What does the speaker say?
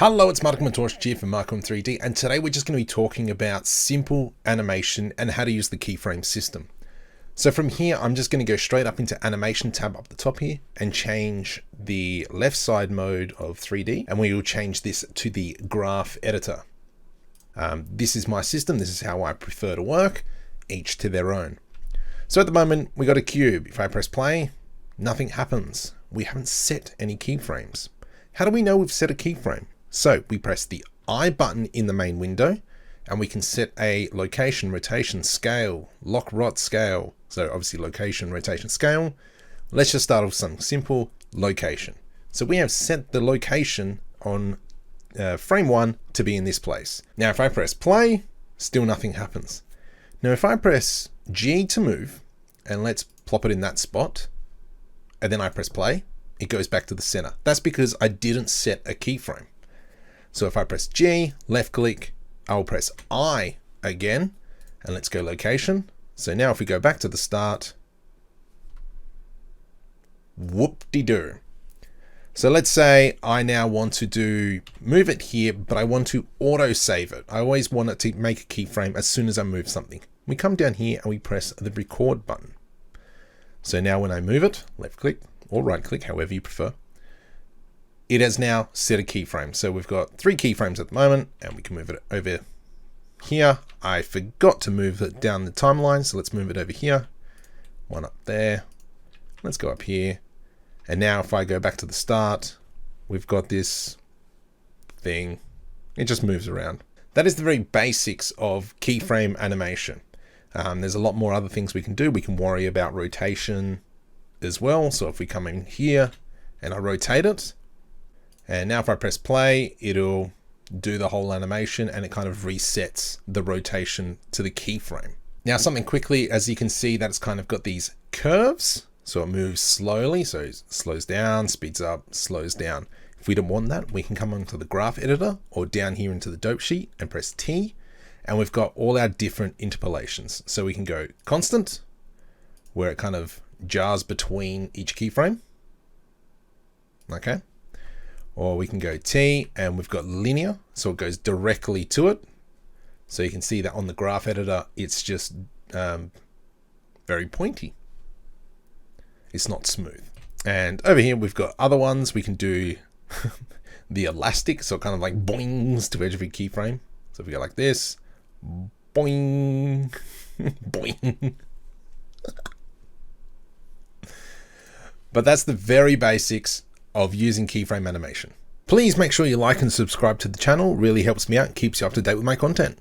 Hello, it's Mark Matorsh here from Mark 3D, and today we're just going to be talking about simple animation and how to use the keyframe system. So from here, I'm just going to go straight up into animation tab up the top here and change the left side mode of 3D, and we will change this to the graph editor. This is my system. This is how I prefer to work, each to their own. So at the moment, we got a cube. If I press play, nothing happens. We haven't set any keyframes. How do we know we've set a keyframe? So we press the I button in the main window and we can set a location, rotation, scale, lock, rot, scale. So obviously location, rotation, scale. Let's just start with some simple location. So we have set the location on frame 1 to be in this place. Now if I press play, still nothing happens. Now if I press G to move and let's plop it in that spot and then I press play, it goes back to the center. That's because I didn't set a keyframe. So if I press G, left click, I'll press I again, and let's go location. So now if we go back to the start, whoop-de-doo. So let's say I now want to move it here, but I want to auto save it. I always want it to make a keyframe as soon as I move something. We come down here and we press the record button. So now when I move it, left click or right click, however you prefer, it has now set a keyframe. So we've got 3 keyframes at the moment and we can move it over here. I forgot to move it down the timeline. So let's move it over here. One up there. Let's go up here. And now if I go back to the start, we've got this thing. It just moves around. That is the very basics of keyframe animation. There's a lot more other things we can do. We can worry about rotation as well. So if we come in here and I rotate it, and now if I press play, it'll do the whole animation and it kind of resets the rotation to the keyframe. Now something quickly, as you can see that it's kind of got these curves. So it moves slowly, so it slows down, speeds up, slows down. If we don't want that, we can come onto the graph editor or down here into the dope sheet and press T. And we've got all our different interpolations. So we can go constant, where it kind of jars between each keyframe. Okay. Or we can go T and we've got linear, so it goes directly to it. So you can see that on the graph editor, it's just very pointy. It's not smooth. And over here, we've got other ones. We can do the elastic, so it kind of like boings to every keyframe. So if we go like this, boing, boing. But that's the very basics of using keyframe animation. Please make sure you like and subscribe to the channel. It really helps me out and keeps you up to date with my content.